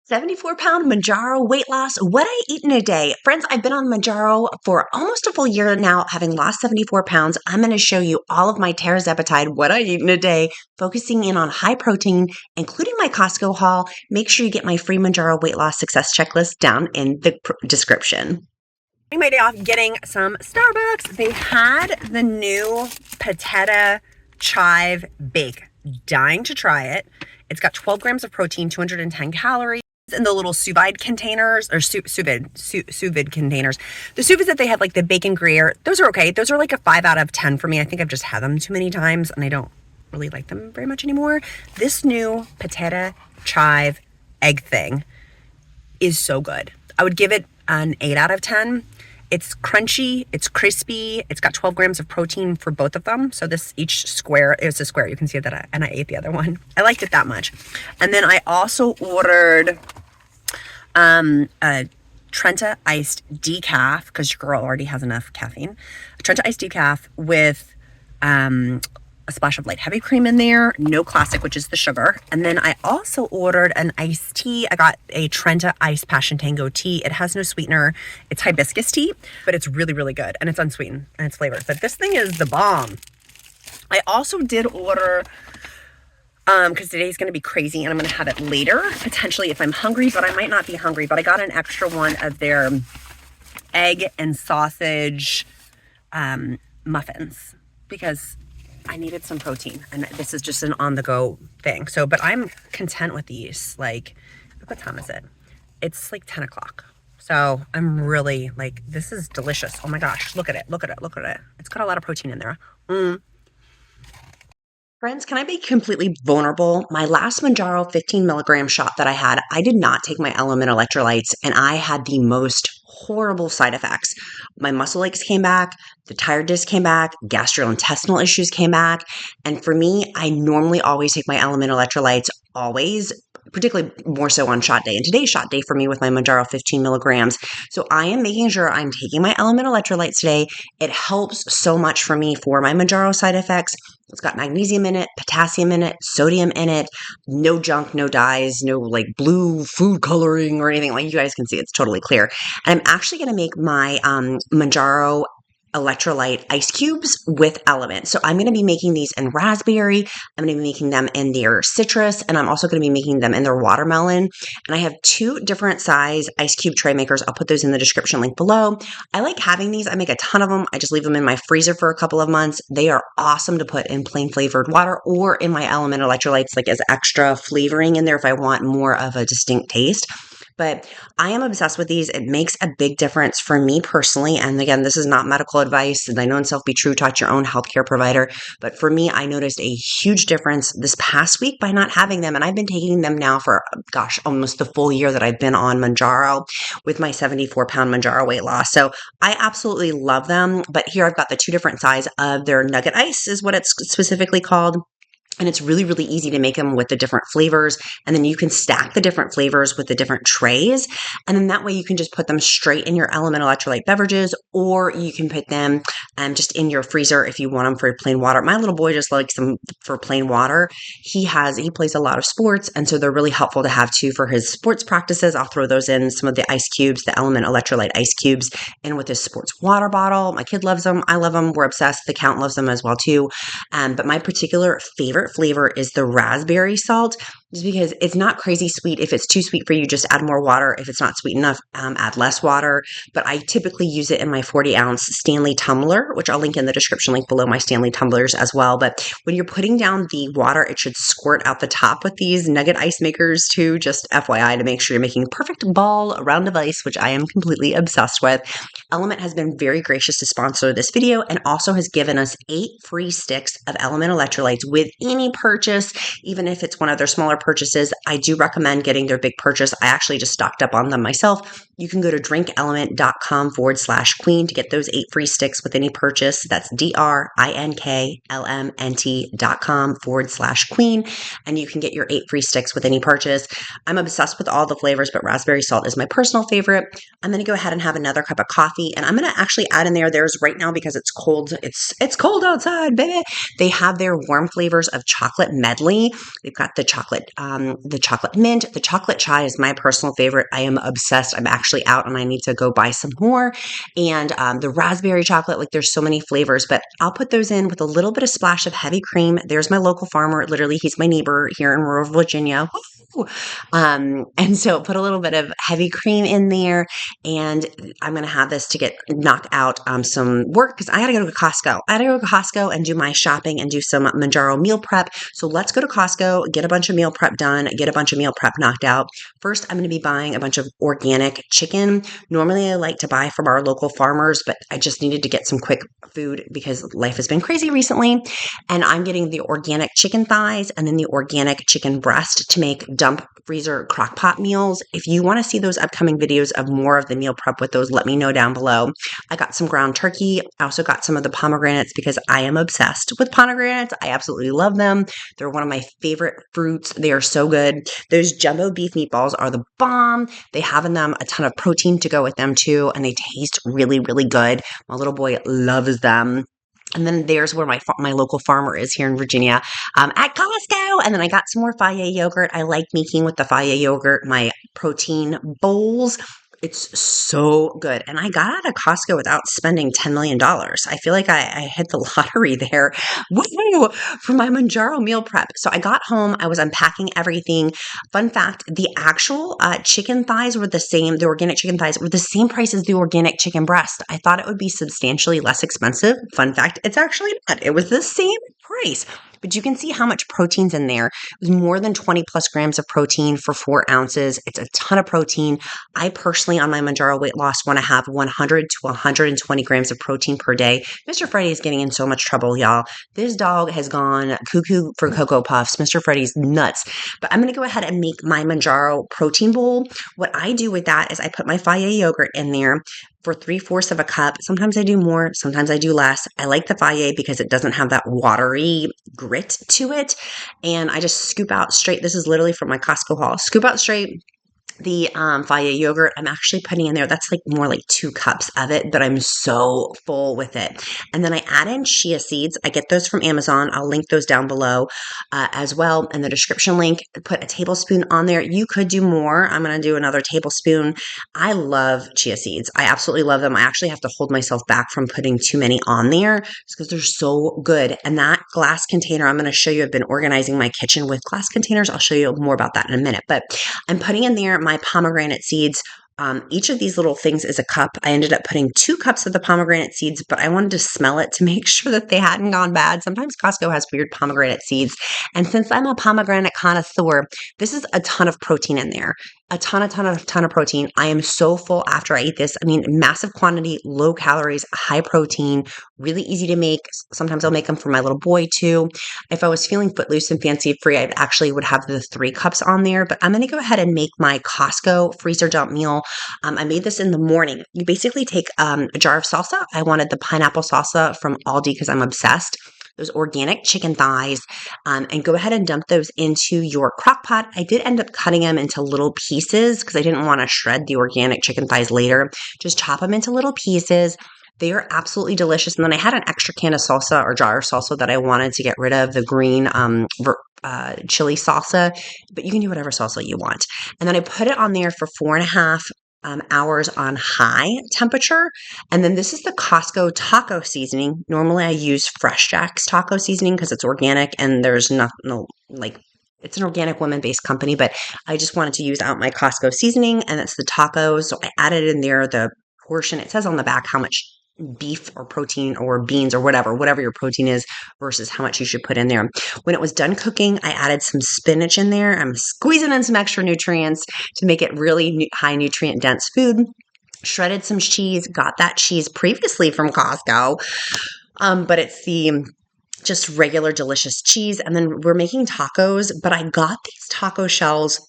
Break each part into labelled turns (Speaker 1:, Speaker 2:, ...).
Speaker 1: 74-pound Mounjaro weight loss, what I eat in a day. Friends, I've been on Mounjaro for almost a full year now, having lost 74 pounds. I'm going to show you all of my Tirzepatide, what I eat in a day, focusing in on high protein, including my Costco haul. Make sure you get my free Mounjaro weight loss success checklist down in the description. My day off getting some Starbucks. They had the new Potato Chive Bake. Dying to try it. It's got 12 grams of protein, 210 calories. In the little sous vide containers, or sous vide containers. The sous vide that they had, like the bacon Gruyere, those are okay. Those are like a 5 out of 10 for me. I think I've just had them too many times and I don't really like them very much anymore. This new Potato Chive egg thing is so good. I would give it an 8 out of 10. It's crunchy, it's crispy, it's got 12 grams of protein for both of them. So this, each square is a square. You can see that, and I ate the other one. I liked it that much. And then I also ordered a Trenta iced decaf, because your girl already has enough caffeine. A Trenta iced decaf with a splash of light heavy cream in there, no classic, which is the sugar. And then I also ordered an iced tea. I got a Trenta iced passion tango tea. It has no sweetener. It's hibiscus tea, but it's really, really good. And it's unsweetened and it's flavored. But this thing is the bomb. I also did order, because today's going to be crazy and I'm going to have it later, potentially if I'm hungry, but I might not be hungry. But I got an extra one of their egg and sausage muffins because I needed some protein, and this is just an on-the-go thing. So, but I'm content with these. Like, look, what time is it? It's like 10 o'clock. So I'm really like, this is delicious. Oh my gosh, look at it, look at it, look at it. It's got a lot of protein in there. Friends, can I be completely vulnerable? My last Mounjaro 15 milligram shot that I had, I did not take my LMNT Electrolytes, and I had the most horrible side effects. My muscle aches came back, the tiredness came back, gastrointestinal issues came back. And for me, I normally always take my LMNT Electrolytes, always, particularly more so on shot day. And today's shot day for me with my Mounjaro 15 milligrams. So I am making sure I'm taking my LMNT Electrolytes today. It helps so much for me for my Mounjaro side effects. It's got magnesium in it, potassium in it, sodium in it, no junk, no dyes, no like blue food coloring or anything. Like you guys can see, it's totally clear. And I'm actually going to make my Mounjaro electrolyte ice cubes with LMNT. So I'm going to be making these in raspberry. I'm going to be making them in their citrus, and I'm also going to be making them in their watermelon. And I have 2 different size ice cube tray makers. I'll put those in the description link below. I like having these. I make a ton of them. I just leave them in my freezer for a couple of months. They are awesome to put in plain flavored water or in my LMNT electrolytes, like as extra flavoring in there if I want more of a distinct taste. But I am obsessed with these. It makes a big difference for me personally. And again, this is not medical advice. And I know in Self Be True, talk to your own healthcare provider. But for me, I noticed a huge difference this past week by not having them. And I've been taking them now for, gosh, almost the full year that I've been on Mounjaro with my 74-pound Mounjaro weight loss. So I absolutely love them. But here I've got the 2 different sizes of their Nugget Ice is what it's specifically called. And it's really, really easy to make them with the different flavors. And then you can stack the different flavors with the different trays. And then that way you can just put them straight in your LMNT Electrolyte beverages, or you can put them just in your freezer if you want them for plain water. My little boy just likes them for plain water. He plays a lot of sports. And so they're really helpful to have too for his sports practices. I'll throw those in, some of the ice cubes, the LMNT Electrolyte ice cubes, in with his sports water bottle. My kid loves them. I love them. We're obsessed. The Count loves them as well too. But my particular favorite flavor is the raspberry salt, just because it's not crazy sweet. If it's too sweet for you, just add more water. If it's not sweet enough, add less water. But I typically use it in my 40-ounce Stanley tumbler, which I'll link in the description link below, my Stanley tumblers as well. But when you're putting down the water, it should squirt out the top with these Nugget ice makers too, just FYI, to make sure you're making a perfect ball around of ice, which I am completely obsessed with. LMNT has been very gracious to sponsor this video and also has given us 8 free sticks of LMNT Electrolytes with any purchase, even if it's one of their smaller purchases. I do recommend getting their big purchase. I actually just stocked up on them myself. You can go to drinklmnt.com/queen to get those 8 free sticks with any purchase. That's drinklmnt.com/queen. And you can get your 8 free sticks with any purchase. I'm obsessed with all the flavors, but raspberry salt is my personal favorite. I'm going to go ahead and have another cup of coffee, and I'm going to actually add in theirs right now because it's cold. It's cold outside, baby. They have their warm flavors of chocolate medley. They've got the chocolate the chocolate mint. The chocolate chai is my personal favorite. I am obsessed. I'm actually out and I need to go buy some more. And the raspberry chocolate, like there's so many flavors, but I'll put those in with a little bit of splash of heavy cream. There's my local farmer. Literally, he's my neighbor here in rural Virginia. And so put a little bit of heavy cream in there, and I'm going to have this to knock out some work because I got to go to Costco. I got to go to Costco and do my shopping and do some Mounjaro meal prep. So let's go to Costco, get a bunch of meal prep done, get a bunch of meal prep knocked out. First, I'm going to be buying a bunch of organic chicken. Normally, I like to buy from our local farmers, but I just needed to get some quick food because life has been crazy recently. And I'm getting the organic chicken thighs and then the organic chicken breast to make dump freezer crock pot meals. If you want to see those upcoming videos of more of the meal prep with those, let me know down below. I got some ground turkey. I also got some of the pomegranates because I am obsessed with pomegranates. I absolutely love them. They're one of my favorite fruits. They are so good. Those jumbo beef meatballs are the bomb. They have in them a ton of protein to go with them too, and they taste really, really good. My little boy loves them. And then there's where my local farmer is here in Virginia, at Costco. And then I got some more Fage yogurt. I like making with the Fage yogurt my protein bowls. It's so good. And I got out of Costco without spending $10 million. I feel like I hit the lottery there. Woo! For my Mounjaro meal prep. So I got home. I was unpacking everything. Fun fact, the actual chicken thighs were the same. The organic chicken thighs were the same price as the organic chicken breast. I thought it would be substantially less expensive. Fun fact, it's actually not. It was the same price. But you can see how much protein's in there. It was more than 20 plus grams of protein for 4 ounces. It's a ton of protein. I personally, on my Mounjaro weight loss, want to have 100 to 120 grams of protein per day. Mr. Freddy is getting in so much trouble, y'all. This dog has gone cuckoo for Cocoa Puffs. Mr. Freddy's nuts. But I'm going to go ahead and make my Mounjaro protein bowl. What I do with that is I put my Fage yogurt in there for 3/4 of a cup. Sometimes I do more, sometimes I do less. I like the Fage because it doesn't have that watery grit to it. And I just scoop out straight. This is literally from my Costco haul. Scoop out straight the Fage yogurt. I'm actually putting in there, that's like more like 2 cups of it, but I'm so full with it. And then I add in chia seeds. I get those from Amazon. I'll link those down below as well in the description link. Put a tablespoon on there. You could do more. I'm going to do another tablespoon. I love chia seeds. I absolutely love them. I actually have to hold myself back from putting too many on there because they're so good. And that glass container, I'm going to show you, I've been organizing my kitchen with glass containers. I'll show you more about that in a minute, but I'm putting in there my pomegranate seeds. Each of these little things is a cup. I ended up putting 2 cups of the pomegranate seeds, but I wanted to smell it to make sure that they hadn't gone bad. Sometimes Costco has weird pomegranate seeds. And since I'm a pomegranate connoisseur, this is a ton of protein in there. A ton of protein. I am so full after I eat this. I mean, massive quantity, low calories, high protein, really easy to make. Sometimes I'll make them for my little boy too. If I was feeling footloose and fancy free, I actually would have the 3 cups on there, but I'm going to go ahead and make my Costco freezer dump meal. I made this in the morning. You basically take a jar of salsa. I wanted the pineapple salsa from Aldi because I'm obsessed. Those organic chicken thighs, and go ahead and dump those into your crock pot. I did end up cutting them into little pieces because I didn't want to shred the organic chicken thighs later. Just chop them into little pieces. They are absolutely delicious. And then I had an extra can of salsa or jar of salsa that I wanted to get rid of, the green chili salsa, but you can do whatever salsa you want. And then I put it on there for 4.5 hours on high temperature. And then this is the Costco taco seasoning. Normally I use Fresh Jack's taco seasoning because it's organic and there's it's an organic woman-based company, but I just wanted to use out my Costco seasoning, and it's the tacos. So I added in there the portion. It says on the back how much beef or protein or beans or whatever your protein is versus how much you should put in there. When it was done cooking, I added some spinach in there. I'm squeezing in some extra nutrients to make it really high nutrient dense food. Shredded some cheese, got that cheese previously from Costco, but it's the just regular delicious cheese. And then we're making tacos, but I got these taco shells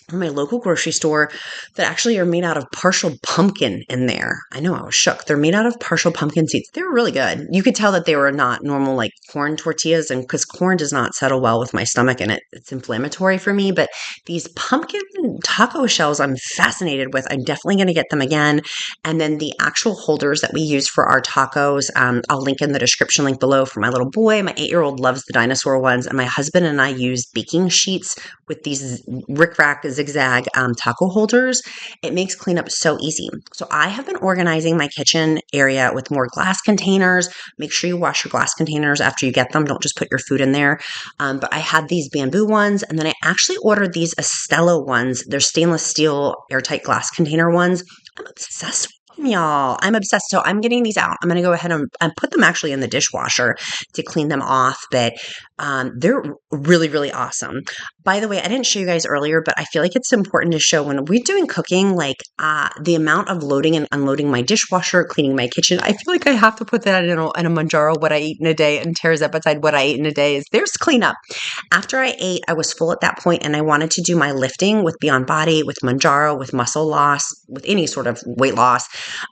Speaker 1: from my local grocery store that actually are made out of partial pumpkin in there. I know, I was shook. They're made out of partial pumpkin seeds. They were really good. You could tell that they were not normal like corn tortillas, and because corn does not settle well with my stomach and it's inflammatory for me. But these pumpkin taco shells I'm fascinated with. I'm definitely going to get them again. And then the actual holders that we use for our tacos, I'll link in the description link below for my little boy. My 8-year-old loves the Dinosaur ones, and my husband and I use baking sheets with these rickrack zigzag taco holders. It makes cleanup so easy. So I have been organizing my kitchen area with more glass containers. Make sure you wash your glass containers after you get them. Don't just put your food in there. But I had these bamboo ones, and then I actually ordered these Estilo ones. They're stainless steel airtight glass container ones. I'm obsessed with them, y'all. I'm obsessed. So I'm getting these out. I'm going to go ahead and put them actually in the dishwasher to clean them off. But they're really, really awesome. By the way, I didn't show you guys earlier, but I feel like it's important to show when we're doing cooking, like the amount of loading and unloading my dishwasher, cleaning my kitchen. I feel like I have to put that in a Mounjaro, what I eat in a day, and Tirzepatide, what I ate in a day. There's cleanup. After I ate, I was full at that point, and I wanted to do my lifting with Beyond Body, with Mounjaro, with muscle loss, with any sort of weight loss.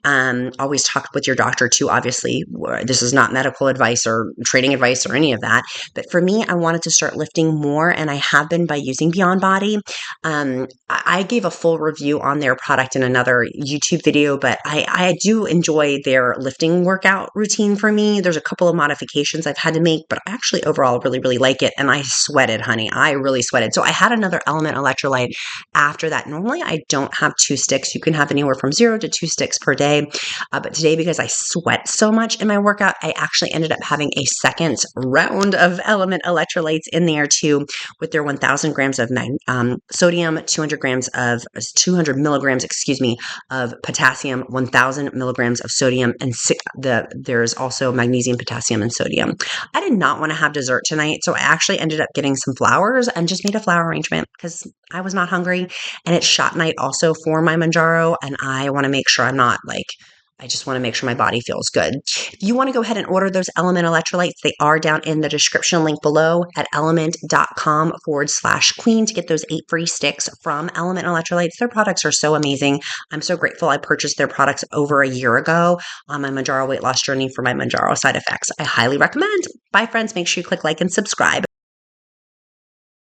Speaker 1: Always talk with your doctor too, obviously. This is not medical advice or training advice or any of that. But for me, I wanted to start lifting more, and I have been by using Beyond Body. I gave a full review on their product in another YouTube video, but I do enjoy their lifting workout routine for me. There's a couple of modifications I've had to make, but I actually overall really, really like it. And I sweated, honey. I really sweated. So I had another LMNT Electrolyte after that. Normally, I don't have 2 sticks. You can have anywhere from 0 to 2 sticks per day. But today, because I sweat so much in my workout, I actually ended up having a second round of LMNT Electrolytes in there too, with their 1,000 grams of sodium, 200 milligrams, of potassium, 1,000 milligrams of sodium, and there's also magnesium, potassium, and sodium. I did not want to have dessert tonight, so I actually ended up getting some flowers and just made a flower arrangement because I was not hungry. And it's shot night also for my Mounjaro, and I want to make sure I just want to make sure my body feels good. If you want to go ahead and order those LMNT Electrolytes, they are down in the description link below at element.com/queen to get those 8 free sticks from LMNT Electrolytes. Their products are so amazing. I'm so grateful I purchased their products over a year ago on my Mounjaro weight loss journey for my Mounjaro side effects. I highly recommend. Bye, friends. Make sure you click like and subscribe.